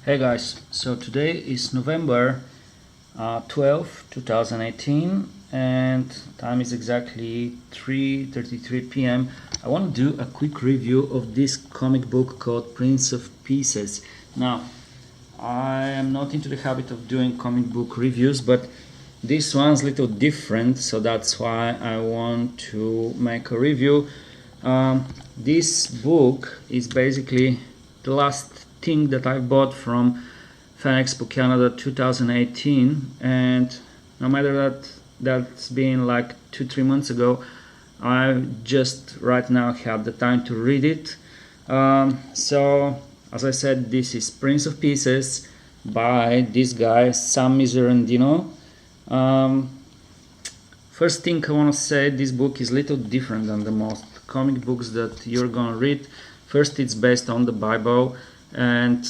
Hey guys, so today is November 12, 2018 and time is exactly 3:33 p.m. I want to do a quick review of this comic book called Prince of Pieces. Now, I am not into the habit of doing comic book reviews, but this one's a little different, so that's why I want to make a review. This book is basically the last thing that I bought from FanExpo Canada 2018, and no matter that's been like 2-3 months ago, I just right now have the time to read it. So as I said, this is Prince of Pieces by this guy Miserendino. First thing I want to say, this book is a little different than the most comic books that you're gonna read. First, it's based on the Bible, and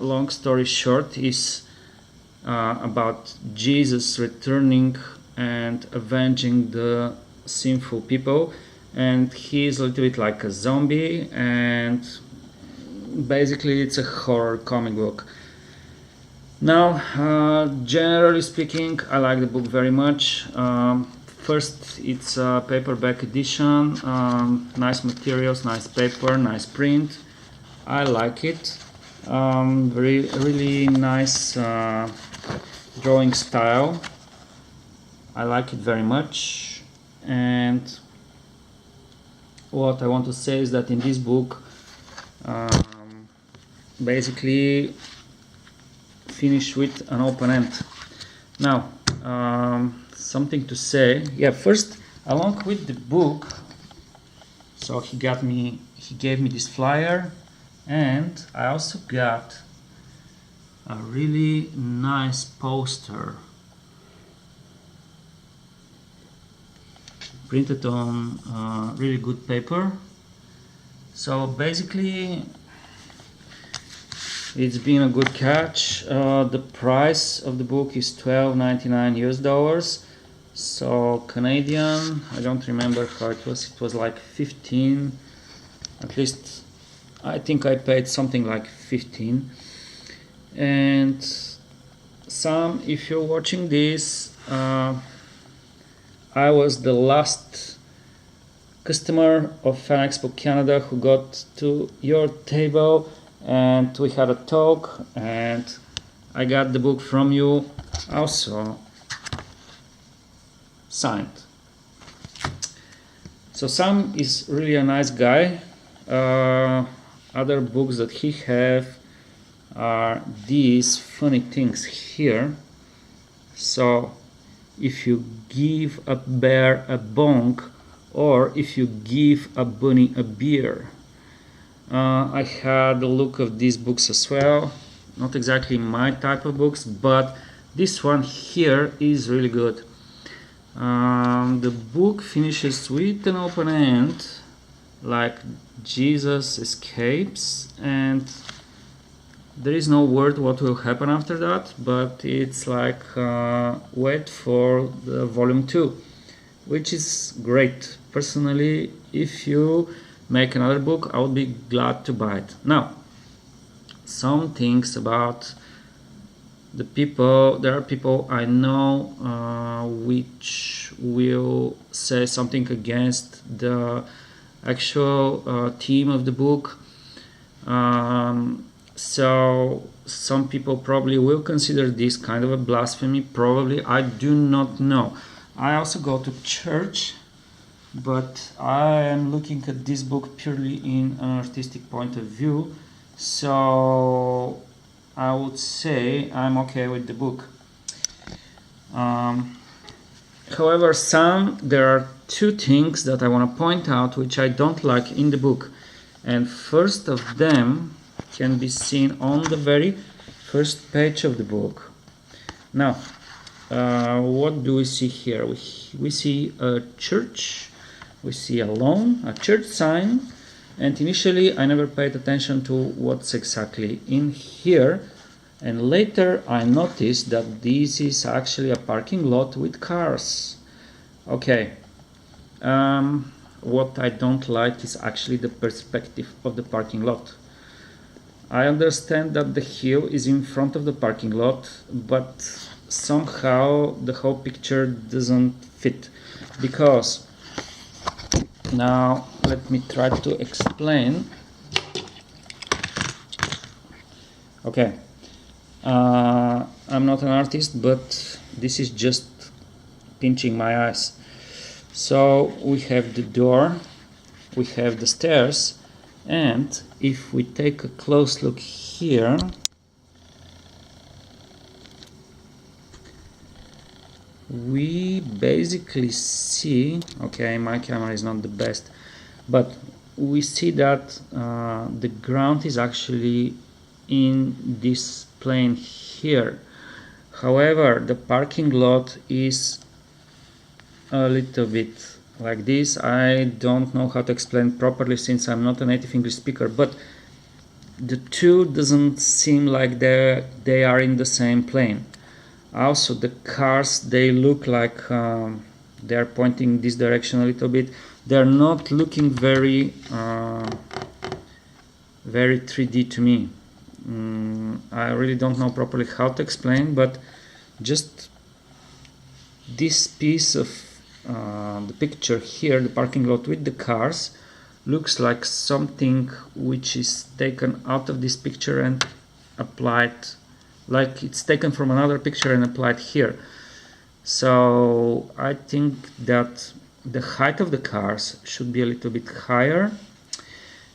long story short is about Jesus returning and avenging the sinful people, and he's a little bit like a zombie, and basically it's a horror comic book. Now, generally speaking, I like the book very much. First, it's a paperback edition, nice materials, nice paper, nice print. I like it. Really nice drawing style. I like it very much. And what I want to say is that in this book, basically finish with an open end. Now, something to say. Yeah, first, along with the book, so he gave me this flyer, and I also got a really nice poster printed on really good paper. So basically it's been a good catch. The price of the book is $12.99 US, so Canadian, I don't remember how it was like 15, at least I think I paid something like 15. And Sam, if you're watching this, I was the last customer of FanExpo Canada who got to your table, and we had a talk, and I got the book from you also signed. So Sam is really a nice guy. Other books that he have are these funny things here. So if you give a bear a bone, or if you give a bunny a beer. I had a look of these books as well. Not exactly my type of books, but this one here is really good. The book finishes with an open end, like Jesus escapes, and there is no word what will happen after that, but it's like wait for the volume 2, which is great. Personally, if you make another book, I would be glad to buy it. Now, some things about the people. There are people I know which will say something against the actual theme of the book. So some people probably will consider this kind of a blasphemy. Probably, I do not know. I also go to church, but I am looking at this book purely in an artistic point of view, so I would say I'm okay with the book. However, there are two things that I want to point out which I don't like in the book, and first of them can be seen on the very first page of the book. Now, what do we see here? We see a church. We see a church sign, and initially I never paid attention to what's exactly in here, and later I noticed that this is actually a parking lot with cars. Okay, what I don't like is actually the perspective of the parking lot. I understand that the hill is in front of the parking lot, but somehow the whole picture doesn't fit, because now let me try to explain. Okay, I'm not an artist, but this is just pinching my eyes. So we have the door, we have the stairs, and if we take a close look here, we basically see, okay, my camera is not the best, but we see that the ground is actually in this plane here. However, the parking lot is a little bit like this. I don't know how to explain properly since I'm not a native English speaker, but the two doesn't seem like they are in the same plane. Also, the cars, they look like they are pointing this direction a little bit. They're not looking very 3D to me. I really don't know properly how to explain, but just this piece of the picture here, the parking lot with the cars, looks like something which is taken out of this picture and applied, like it's taken from another picture and applied here. So I think that the height of the cars should be a little bit higher,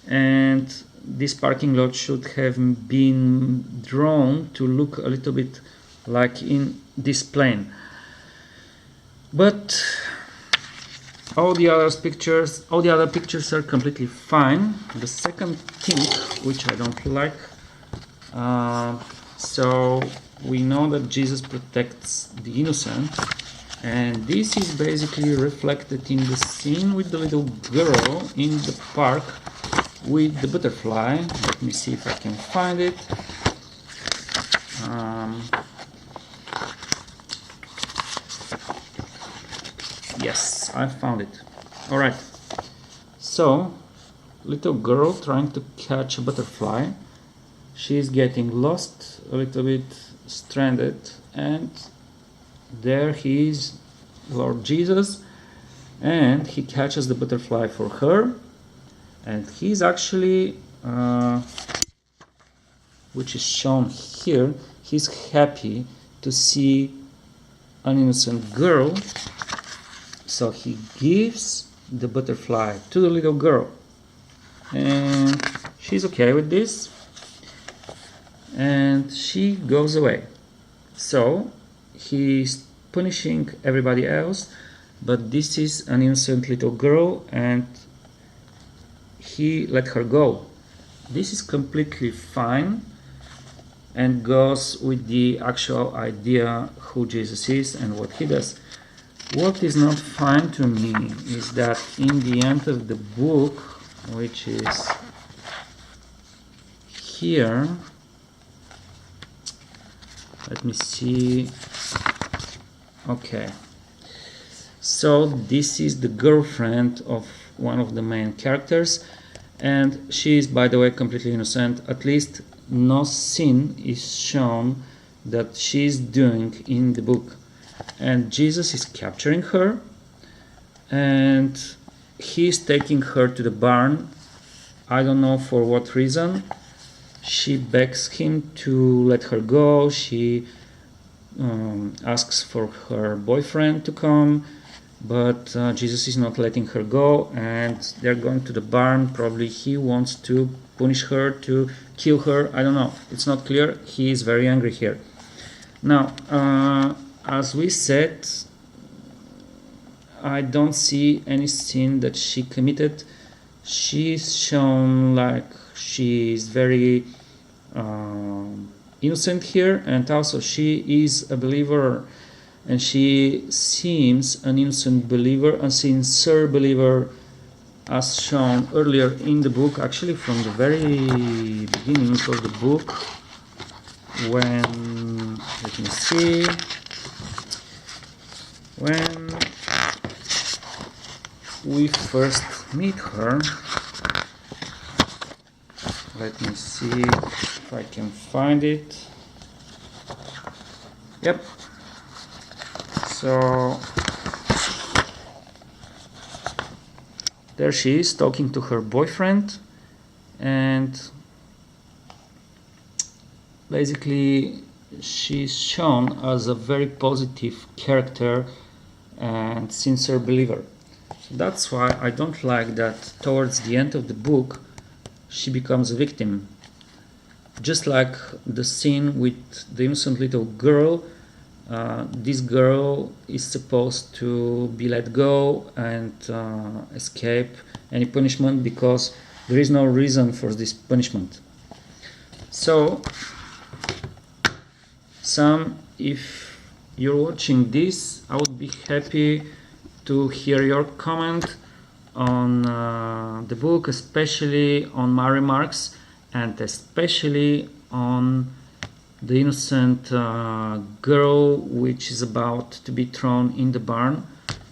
and this parking lot should have been drawn to look a little bit like in this plane. But all the other pictures are completely fine. The second thing which I don't like, so we know that Jesus protects the innocent, and this is basically reflected in the scene with the little girl in the park with the butterfly. Let me see if I can find it. Yes, I found it. Alright, so little girl trying to catch a butterfly. She's getting lost, a little bit stranded, and there he is, Lord Jesus, and he catches the butterfly for her, and he's actually which is shown here, he's happy to see an innocent girl, so he gives the butterfly to the little girl, and she's okay with this, and she goes away. So he's punishing everybody else, but this is an innocent little girl, and he let her go. This is completely fine and goes with the actual idea who Jesus is and what he does. What is not fine to me is that in the end of the book, which is here, let me see. Okay, so this is the girlfriend of one of the main characters, and she is, by the way, completely innocent. At least no sin is shown that she is doing in the book, and Jesus is capturing her, and he is taking her to the barn. I don't know for what reason. She begs him to let her go. She asks for her boyfriend to come, but Jesus is not letting her go, and they're going to the barn. Probably he wants to punish her, to kill her. I don't know, it's not clear. He is very angry here. Now, as we said, I don't see any sin that she committed. She's shown like she is very innocent here, and also she is a believer, and she seems an innocent believer, a sincere believer, as shown earlier in the book, actually from the very beginning of the book, when, let me see, when we first meet her. Let me see if I can find it. Yep. So there she is talking to her boyfriend, and basically she's shown as a very positive character and sincere believer. That's why I don't like that towards the end of the book she becomes a victim. Just like the scene with the innocent little girl, this girl is supposed to be let go and escape any punishment because there is no reason for this punishment. So, Sam, if you're watching this, I would be happy to hear your comment on the book, especially on my remarks and especially on the innocent girl which is about to be thrown in the barn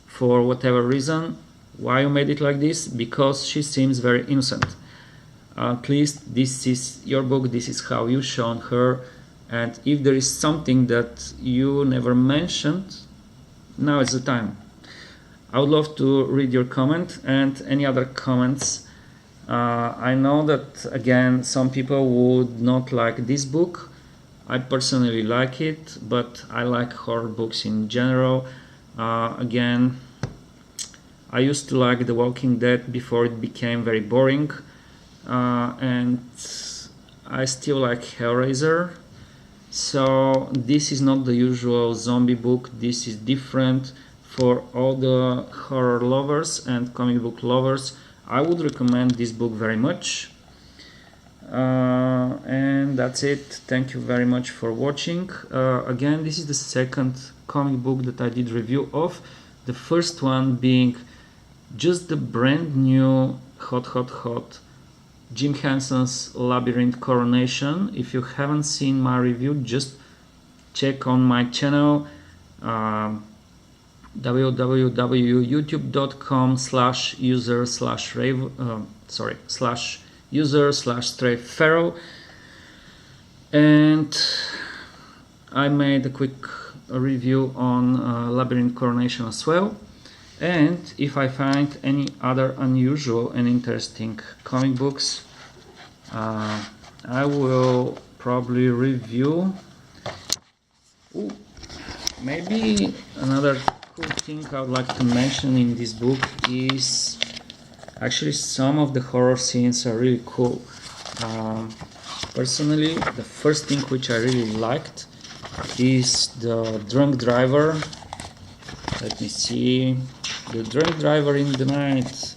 for whatever reason. Why you made it like this? Because she seems very innocent. At least this is your book, this is how you shown her, and if there is something that you never mentioned, now is the time. I would love to read your comment and any other comments. I know that again some people would not like this book. I personally like it, but I like horror books in general. Again, I used to like The Walking Dead before it became very boring, and I still like Hellraiser. So this is not the usual zombie book, this is different. For all the horror lovers and comic book lovers, I would recommend this book very much. And that's it. Thank you very much for watching. Again, this is the second comic book that I did review of. The first one being just the brand new hot Jim Henson's Labyrinth Coronation. If you haven't seen my review, just check on my channel, www.com/user/Stray-Pharaoh, and I made a quick review on Labyrinth Coronation as well. And if I find any other unusual and interesting comic books, I will probably review. Ooh, maybe another cool thing I would like to mention in this book is actually some of the horror scenes are really cool. Personally, the first thing which I really liked is the drunk driver. Let me see. The drunk driver in the night.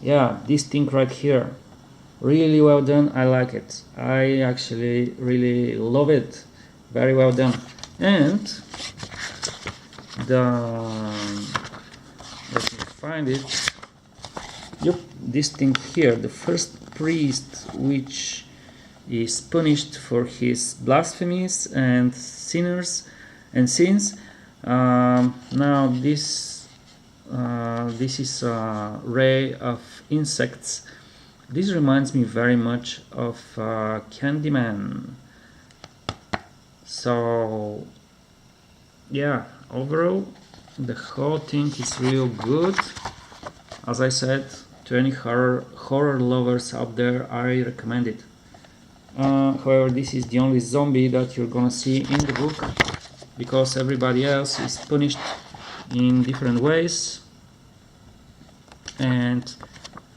Yeah, this thing right here. Really well done. I like it. I actually really love it. Very well done. And let me find it. Yep, this thing here. The first priest which is punished for his blasphemies and sinners and sins. Now this is a ray of insects. This reminds me very much of Candyman. So yeah, overall the whole thing is real good. As I said, to any horror lovers out there, I recommend it. However, this is the only zombie that you're gonna see in the book, because everybody else is punished in different ways. And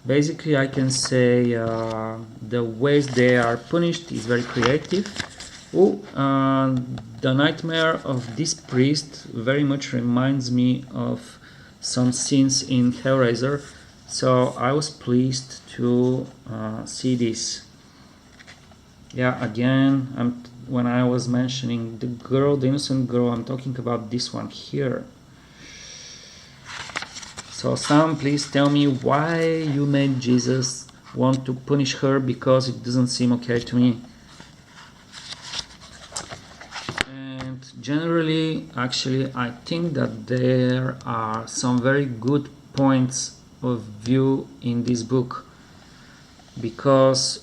basically I can say the ways they are punished is very creative. The nightmare of this priest very much reminds me of some scenes in Hellraiser, so I was pleased to see this. Yeah, again, when I was mentioning the girl, the innocent girl, I'm talking about this one here. So Sam, please tell me why you made Jesus want to punish her, because it doesn't seem okay to me. And generally, actually, I think that there are some very good points of view in this book. because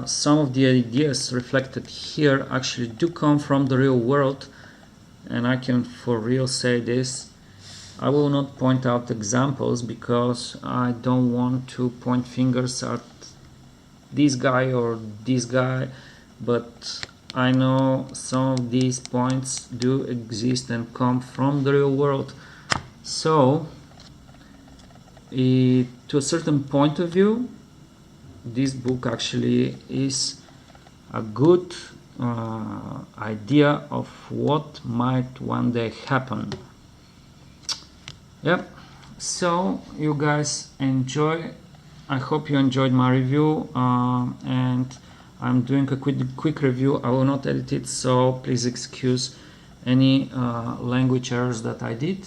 some of the ideas reflected here actually do come from the real world, and I can for real say this. I will not point out examples because I don't want to point fingers at this guy or this guy, but I know some of these points do exist and come from the real world. So to a certain point of view, this book actually is a good idea of what might one day happen. Yep, so you guys enjoy. I hope you enjoyed my review, and I'm doing a quick review. I will not edit it, so please excuse any language errors that I did.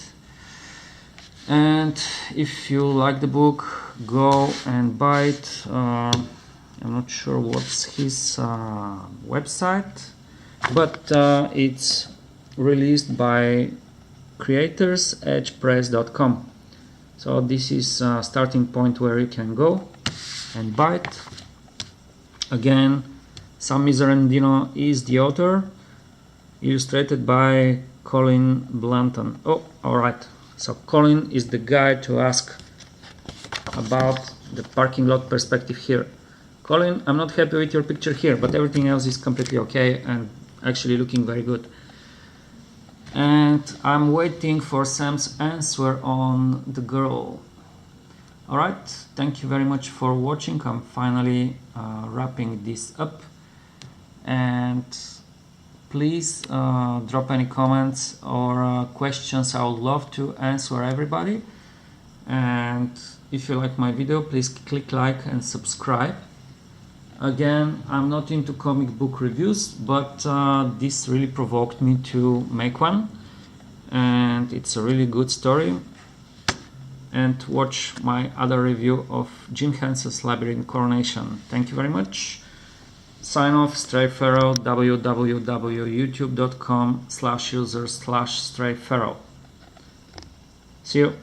And if you like the book, go and buy it. I'm not sure what's his website, but it's released by creatorsedgepress.com. So this is a starting point where you can go and buy it. Again, Sam Miserendino is the author, illustrated by Colin Blanton. Oh, alright. So Colin is the guy to ask about the parking lot perspective here. Colin, I'm not happy with your picture here, but everything else is completely okay and actually looking very good. And I'm waiting for Sam's answer on the girl. Alright, thank you very much for watching. I'm finally wrapping this up. And please drop any comments or questions. I would love to answer everybody. And if you like my video, please click like and subscribe. Again, I'm not into comic book reviews, but this really provoked me to make one, and it's a really good story. And watch my other review of Jim Henson's Labyrinth Coronation. Thank you very much. Sign off, StrayPharaoh, www.youtube.com/user/StrayPharaoh. See you.